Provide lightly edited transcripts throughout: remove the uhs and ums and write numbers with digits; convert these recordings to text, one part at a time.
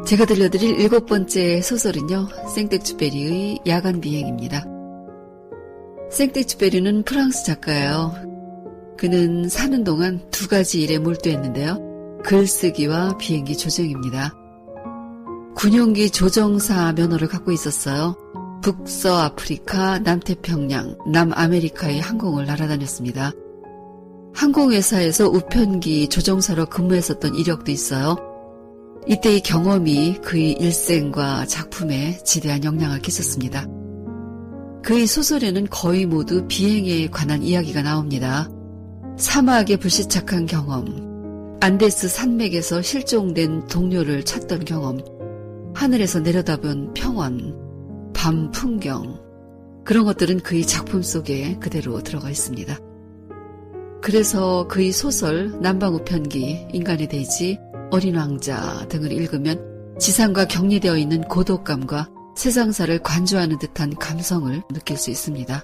제가 들려드릴 7번째 소설은요, 생텍쥐페리의 야간 비행입니다. 생텍쥐페리는 프랑스 작가예요. 그는 사는 동안 2가지 일에 몰두했는데요. 글쓰기와 비행기 조정입니다. 군용기 조정사 면허를 갖고 있었어요. 북서아프리카, 남태평양, 남아메리카의 항공을 날아다녔습니다. 항공회사에서 우편기 조정사로 근무했었던 이력도 있어요. 이때의 경험이 그의 일생과 작품에 지대한 영향을 끼쳤습니다. 그의 소설에는 거의 모두 비행에 관한 이야기가 나옵니다. 사막에 불시착한 경험, 안데스 산맥에서 실종된 동료를 찾던 경험, 하늘에서 내려다본 평원, 밤 풍경, 그런 것들은 그의 작품 속에 그대로 들어가 있습니다. 그래서 그의 소설, 남방우편기, 인간의 대지, 어린 왕자 등을 읽으면 지상과 격리되어 있는 고독감과 세상사를 관조하는 듯한 감성을 느낄 수 있습니다.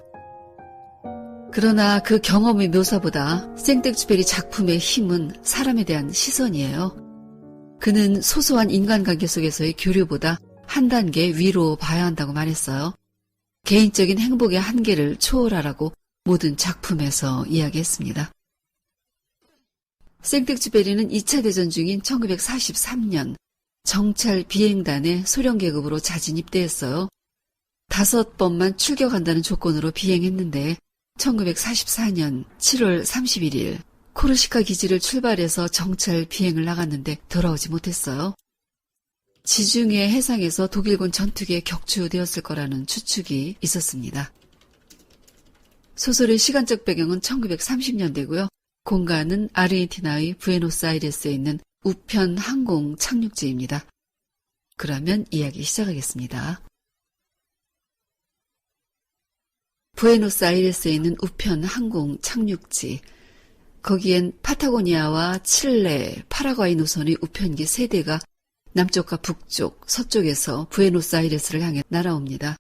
그러나 그 경험의 묘사보다 생텍쥐페리 작품의 힘은 사람에 대한 시선이에요. 그는 소소한 인간관계 속에서의 교류보다 한 단계 위로 봐야 한다고 말했어요. 개인적인 행복의 한계를 초월하라고 모든 작품에서 이야기했습니다. 생텍쥐페리는 2차 대전 중인 1943년 정찰 비행단에 소련 계급으로 자진 입대했어요. 5번만 출격한다는 조건으로 비행했는데 1944년 7월 31일 코르시카 기지를 출발해서 정찰 비행을 나갔는데 돌아오지 못했어요. 지중해 해상에서 독일군 전투기에 격추되었을 거라는 추측이 있었습니다. 소설의 시간적 배경은 1930년대고요. 공간은 아르헨티나의 부에노스아이레스에 있는 우편 항공 착륙지입니다. 그러면 이야기 시작하겠습니다. 부에노스아이레스에 있는 우편 항공 착륙지. 거기엔 파타고니아와 칠레, 파라과이 노선의 우편기 3대가 남쪽과 북쪽, 서쪽에서 부에노스아이레스를 향해 날아옵니다.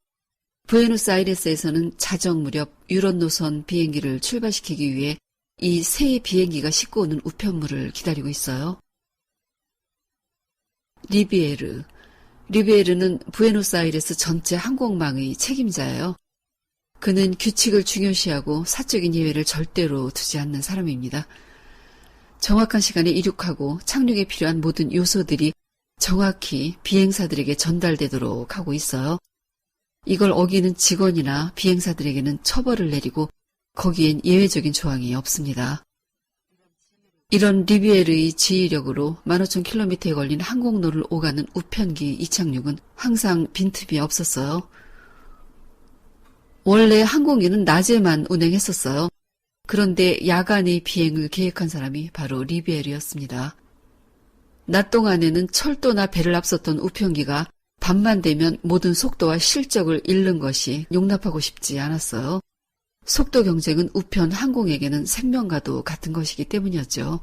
부에노스아이레스에서는 자정 무렵 유럽 노선 비행기를 출발시키기 위해 이 3 비행기가 싣고 오는 우편물을 기다리고 있어요. 리비에르는 부에노스아이레스 전체 항공망의 책임자예요. 그는 규칙을 중요시하고 사적인 예외를 절대로 두지 않는 사람입니다. 정확한 시간에 이륙하고 착륙에 필요한 모든 요소들이 정확히 비행사들에게 전달되도록 하고 있어요. 이걸 어기는 직원이나 비행사들에게는 처벌을 내리고 거기엔 예외적인 조항이 없습니다. 이런 리비에르의 지휘력으로 15,000km에 걸린 항공로를 오가는 우편기 이착륙은 항상 빈틈이 없었어요. 원래 항공기는 낮에만 운행했었어요. 그런데 야간의 비행을 계획한 사람이 바로 리비에르였습니다. 낮 동안에는 철도나 배를 앞섰던 우편기가 밤만 되면 모든 속도와 실적을 잃는 것이 용납하고 싶지 않았어요. 속도 경쟁은 우편 항공에게는 생명과도 같은 것이기 때문이었죠.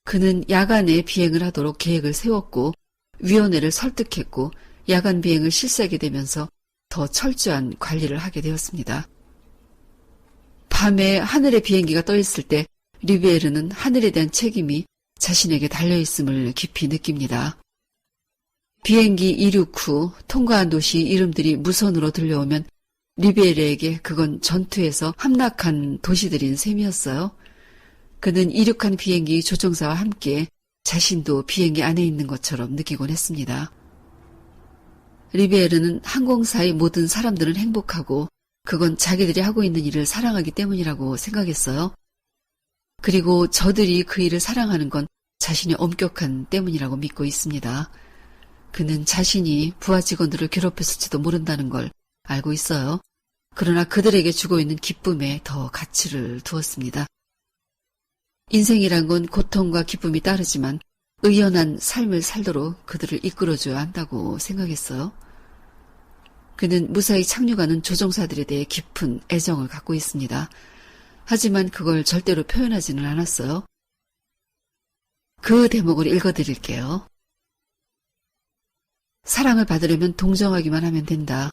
그는 야간에 비행을 하도록 계획을 세웠고 위원회를 설득했고 야간 비행을 실시하게 되면서 더 철저한 관리를 하게 되었습니다. 밤에 하늘에 비행기가 떠 있을 때 리비에르는 하늘에 대한 책임이 자신에게 달려있음을 깊이 느낍니다. 비행기 이륙 후 통과한 도시 이름들이 무선으로 들려오면 리비에르에게 그건 전투에서 함락한 도시들인 셈이었어요. 그는 이륙한 비행기 조종사와 함께 자신도 비행기 안에 있는 것처럼 느끼곤 했습니다. 리비에르는 항공사의 모든 사람들은 행복하고 그건 자기들이 하고 있는 일을 사랑하기 때문이라고 생각했어요. 그리고 저들이 그 일을 사랑하는 건 자신이 엄격한 때문이라고 믿고 있습니다. 그는 자신이 부하 직원들을 괴롭혔을지도 모른다는 걸 알고 있어요. 그러나 그들에게 주고 있는 기쁨에 더 가치를 두었습니다. 인생이란 건 고통과 기쁨이 따르지만 의연한 삶을 살도록 그들을 이끌어줘야 한다고 생각했어요. 그는 무사히 착륙하는 조종사들에 대해 깊은 애정을 갖고 있습니다. 하지만 그걸 절대로 표현하지는 않았어요. 그 대목을 읽어드릴게요. 사랑을 받으려면 동정하기만 하면 된다.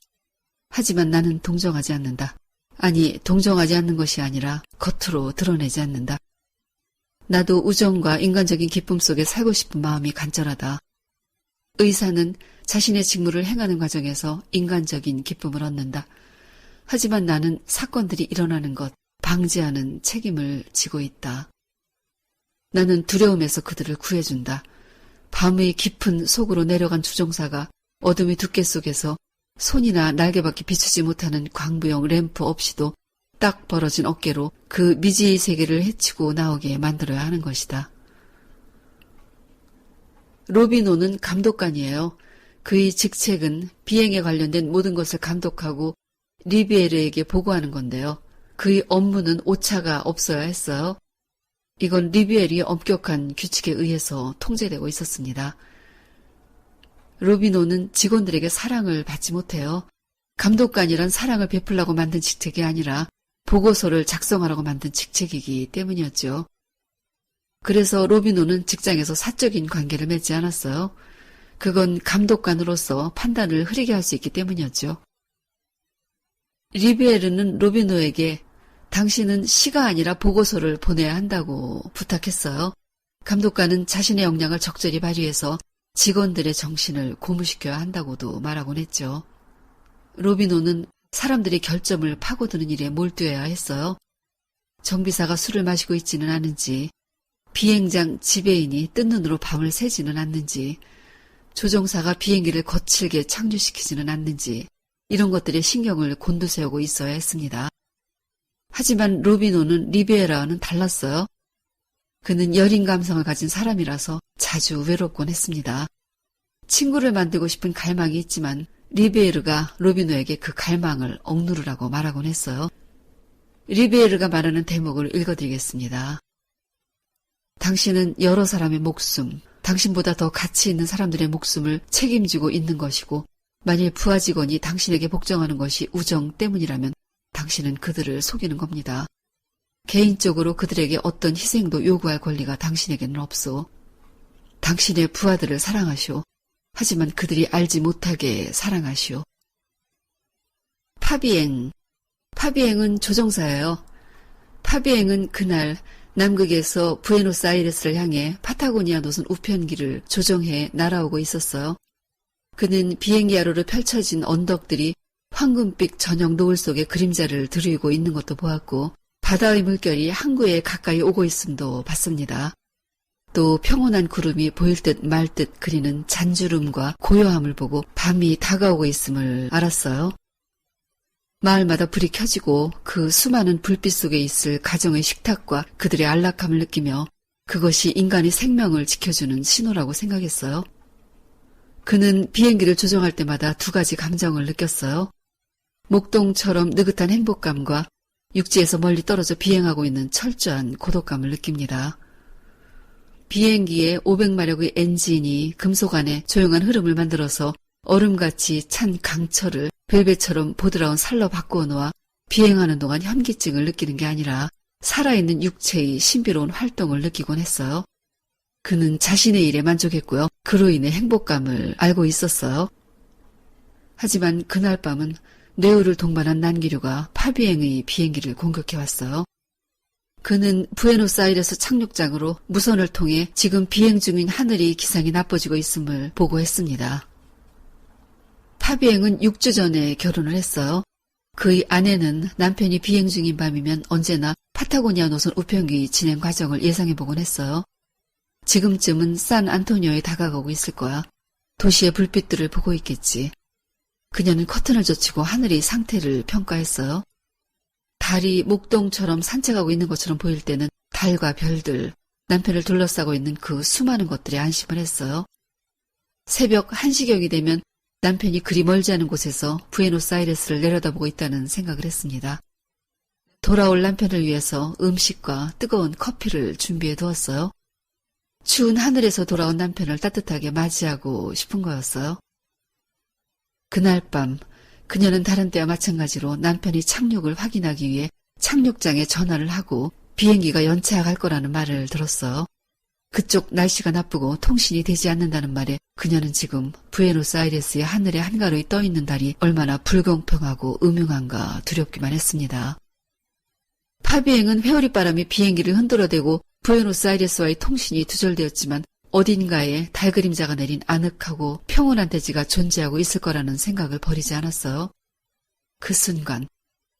하지만 나는 동정하지 않는다. 아니, 동정하지 않는 것이 아니라 겉으로 드러내지 않는다. 나도 우정과 인간적인 기쁨 속에 살고 싶은 마음이 간절하다. 의사는 자신의 직무를 행하는 과정에서 인간적인 기쁨을 얻는다. 하지만 나는 사건들이 일어나는 것, 방지하는 책임을 지고 있다. 나는 두려움에서 그들을 구해준다. 밤의 깊은 속으로 내려간 주종사가 어둠의 두께 속에서 손이나 날개밖에 비추지 못하는 광부용 램프 없이도 딱 벌어진 어깨로 그 미지의 세계를 헤치고 나오게 만들어야 하는 것이다. 로비노는 감독관이에요. 그의 직책은 비행에 관련된 모든 것을 감독하고 리비에르에게 보고하는 건데요. 그의 업무는 오차가 없어야 했어요. 이건 리비에르의 엄격한 규칙에 의해서 통제되고 있었습니다. 로비노는 직원들에게 사랑을 받지 못해요. 감독관이란 사랑을 베풀라고 만든 직책이 아니라 보고서를 작성하라고 만든 직책이기 때문이었죠. 그래서 로비노는 직장에서 사적인 관계를 맺지 않았어요. 그건 감독관으로서 판단을 흐리게 할 수 있기 때문이었죠. 리비에르는 로비노에게 당신은 시가 아니라 보고서를 보내야 한다고 부탁했어요. 감독관은 자신의 역량을 적절히 발휘해서 직원들의 정신을 고무시켜야 한다고도 말하곤 했죠. 로비노는 사람들이 결점을 파고드는 일에 몰두해야 했어요. 정비사가 술을 마시고 있지는 않은지, 비행장 지배인이 뜬 눈으로 밤을 새지는 않는지, 조종사가 비행기를 거칠게 착륙시키지는 않는지 이런 것들에 신경을 곤두세우고 있어야 했습니다. 하지만 로비노는 리비에라와는 달랐어요. 그는 여린 감성을 가진 사람이라서 자주 외롭곤 했습니다. 친구를 만들고 싶은 갈망이 있지만 리비에르가 로비노에게 그 갈망을 억누르라고 말하곤 했어요. 리비에르가 말하는 대목을 읽어드리겠습니다. 당신은 여러 사람의 목숨, 당신보다 더 가치 있는 사람들의 목숨을 책임지고 있는 것이고 만일 부하 직원이 당신에게 복종하는 것이 우정 때문이라면 당신은 그들을 속이는 겁니다. 개인적으로 그들에게 어떤 희생도 요구할 권리가 당신에게는 없소. 당신의 부하들을 사랑하시오. 하지만 그들이 알지 못하게 사랑하시오. 파비엥은 조종사예요. 파비엥은 그날 남극에서 부에노스아이레스를 향해 파타고니아 노선 우편기를 조종해 날아오고 있었어요. 그는 비행기 아래로 펼쳐진 언덕들이 황금빛 저녁 노을 속에 그림자를 드리고 있는 것도 보았고 바다의 물결이 항구에 가까이 오고 있음도 봤습니다. 또 평온한 구름이 보일 듯 말 듯 그리는 잔주름과 고요함을 보고 밤이 다가오고 있음을 알았어요. 마을마다 불이 켜지고 그 수많은 불빛 속에 있을 가정의 식탁과 그들의 안락함을 느끼며 그것이 인간의 생명을 지켜주는 신호라고 생각했어요. 그는 비행기를 조종할 때마다 두 가지 감정을 느꼈어요. 목동처럼 느긋한 행복감과 육지에서 멀리 떨어져 비행하고 있는 철저한 고독감을 느낍니다. 비행기의 500마력의 엔진이 금속 안에 조용한 흐름을 만들어서 얼음같이 찬 강철을 벨벳처럼 보드라운 살로 바꾸어 놓아 비행하는 동안 현기증을 느끼는 게 아니라 살아있는 육체의 신비로운 활동을 느끼곤 했어요. 그는 자신의 일에 만족했고요. 그로 인해 행복감을 알고 있었어요. 하지만 그날 밤은 뇌우를 동반한 난기류가 파비행의 비행기를 공격해왔어요. 그는 부에노스아이레스 착륙장으로 무선을 통해 지금 비행 중인 하늘이 기상이 나빠지고 있음을 보고했습니다. 파비행은 6주 전에 결혼을 했어요. 그의 아내는 남편이 비행 중인 밤이면 언제나 파타고니아 노선 우편기 진행 과정을 예상해보곤 했어요. 지금쯤은 산 안토니오에 다가가고 있을 거야. 도시의 불빛들을 보고 있겠지. 그녀는 커튼을 젖히고 하늘의 상태를 평가했어요. 달이 목동처럼 산책하고 있는 것처럼 보일 때는 달과 별들, 남편을 둘러싸고 있는 그 수많은 것들에 안심을 했어요. 새벽 1시경이 되면 남편이 그리 멀지 않은 곳에서 부에노스아이레스를 내려다보고 있다는 생각을 했습니다. 돌아올 남편을 위해서 음식과 뜨거운 커피를 준비해 두었어요. 추운 하늘에서 돌아온 남편을 따뜻하게 맞이하고 싶은 거였어요. 그날 밤 그녀는 다른 때와 마찬가지로 남편이 착륙을 확인하기 위해 착륙장에 전화를 하고 비행기가 연착할 거라는 말을 들었어요. 그쪽 날씨가 나쁘고 통신이 되지 않는다는 말에 그녀는 지금 부에노스아이레스의 하늘에 한가로이 떠있는 달이 얼마나 불공평하고 음흉한가 두렵기만 했습니다. 파비행은 회오리바람이 비행기를 흔들어대고 부에노스아이레스와의 통신이 두절되었지만 어딘가에 달 그림자가 내린 아늑하고 평온한 대지가 존재하고 있을 거라는 생각을 버리지 않았어요. 그 순간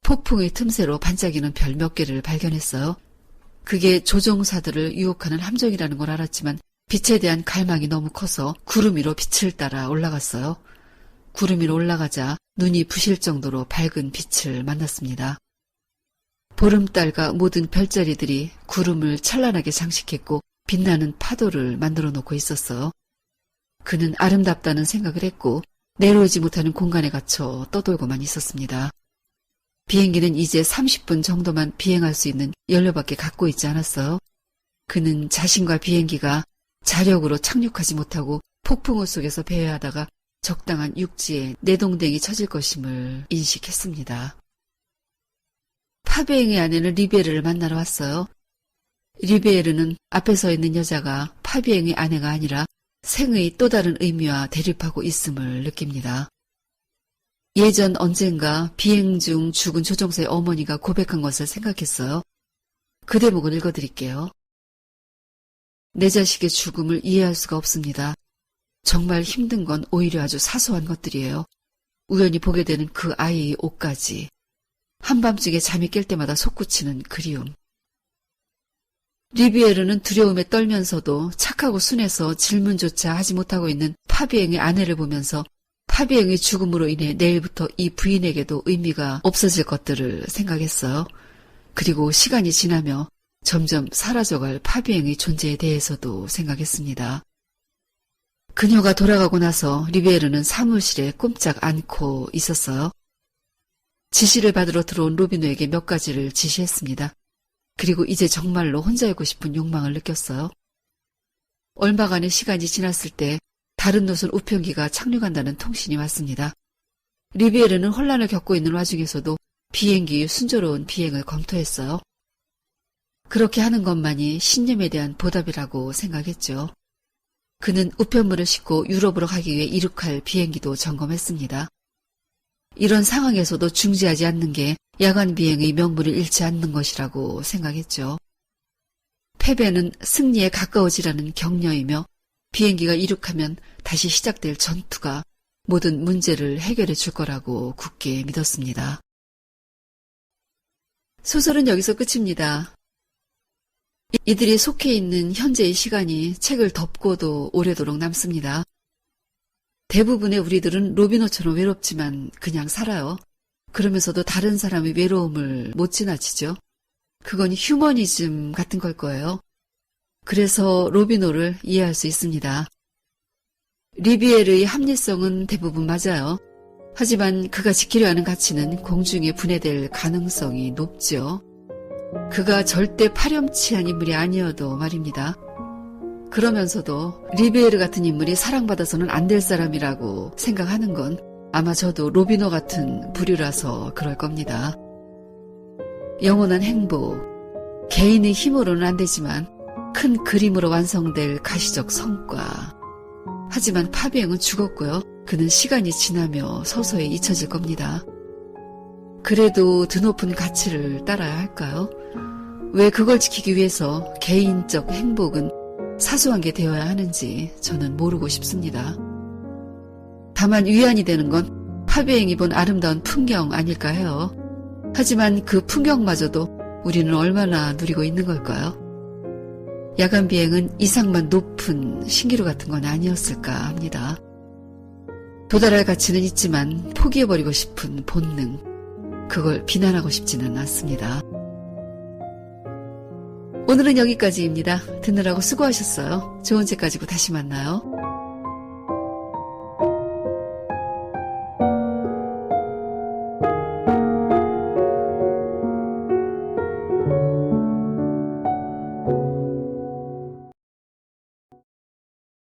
폭풍의 틈새로 반짝이는 별 몇 개를 발견했어요. 그게 조종사들을 유혹하는 함정이라는 걸 알았지만 빛에 대한 갈망이 너무 커서 구름 위로 빛을 따라 올라갔어요. 구름 위로 올라가자 눈이 부실 정도로 밝은 빛을 만났습니다. 보름달과 모든 별자리들이 구름을 찬란하게 장식했고 빛나는 파도를 만들어 놓고 있었어요. 그는 아름답다는 생각을 했고 내려오지 못하는 공간에 갇혀 떠돌고만 있었습니다. 비행기는 이제 30분 정도만 비행할 수 있는 연료밖에 갖고 있지 않았어요. 그는 자신과 비행기가 자력으로 착륙하지 못하고 폭풍우 속에서 배회하다가 적당한 육지에 내동댕이 쳐질 것임을 인식했습니다. 파비eng의 아내는 리베르를 만나러 왔어요. 리베르는 앞에 서 있는 여자가 파비eng의 아내가 아니라 생의 또 다른 의미와 대립하고 있음을 느낍니다. 예전 언젠가 비행 중 죽은 조종사의 어머니가 고백한 것을 생각했어요. 그 대목을 읽어드릴게요. 내 자식의 죽음을 이해할 수가 없습니다. 정말 힘든 건 오히려 아주 사소한 것들이에요. 우연히 보게 되는 그 아이의 옷까지. 한밤중에 잠이 깰 때마다 솟구치는 그리움. 리비에르는 두려움에 떨면서도 착하고 순해서 질문조차 하지 못하고 있는 파비eng의 아내를 보면서 파비eng의 죽음으로 인해 내일부터 이 부인에게도 의미가 없어질 것들을 생각했어요. 그리고 시간이 지나며 점점 사라져갈 파비eng의 존재에 대해서도 생각했습니다. 그녀가 돌아가고 나서 리베르는 사무실에 꼼짝 않고 있었어요. 지시를 받으러 들어온 로비노에게 몇 가지를 지시했습니다. 그리고 이제 정말로 혼자이고 싶은 욕망을 느꼈어요. 얼마간의 시간이 지났을 때 다른 노선 우편기가 착륙한다는 통신이 왔습니다. 리베르는 혼란을 겪고 있는 와중에서도 비행기의 순조로운 비행을 검토했어요. 그렇게 하는 것만이 신념에 대한 보답이라고 생각했죠. 그는 우편물을 싣고 유럽으로 가기 위해 이륙할 비행기도 점검했습니다. 이런 상황에서도 중지하지 않는 게 야간 비행의 명분을 잃지 않는 것이라고 생각했죠. 패배는 승리에 가까워지라는 격려이며 비행기가 이륙하면 다시 시작될 전투가 모든 문제를 해결해 줄 거라고 굳게 믿었습니다. 소설은 여기서 끝입니다. 이들이 속해 있는 현재의 시간이 책을 덮고도 오래도록 남습니다. 대부분의 우리들은 로비노처럼 외롭지만 그냥 살아요. 그러면서도 다른 사람의 외로움을 못 지나치죠. 그건 휴머니즘 같은 걸 거예요. 그래서 로비노를 이해할 수 있습니다. 리비에르의 합리성은 대부분 맞아요. 하지만 그가 지키려 하는 가치는 공중에 분해될 가능성이 높죠. 그가 절대 파렴치한 인물이 아니어도 말입니다. 그러면서도 리베르 같은 인물이 사랑받아서는 안 될 사람이라고 생각하는 건 아마 저도 로비노 같은 부류라서 그럴 겁니다. 영원한 행복, 개인의 힘으로는 안 되지만 큰 그림으로 완성될 가시적 성과. 하지만 파비eng은 죽었고요. 그는 시간이 지나며 서서히 잊혀질 겁니다. 그래도 드높은 가치를 따라야 할까요? 왜 그걸 지키기 위해서 개인적 행복은 사소한 게 되어야 하는지 저는 모르고 싶습니다. 다만 위안이 되는 건 파비eng이 본 아름다운 풍경 아닐까 해요. 하지만 그 풍경마저도 우리는 얼마나 누리고 있는 걸까요? 야간 비행은 이상만 높은 신기루 같은 건 아니었을까 합니다. 도달할 가치는 있지만 포기해버리고 싶은 본능, 그걸 비난하고 싶지는 않습니다. 오늘은 여기까지입니다. 듣느라고 수고하셨어요. 좋은 책 가지고 다시 만나요.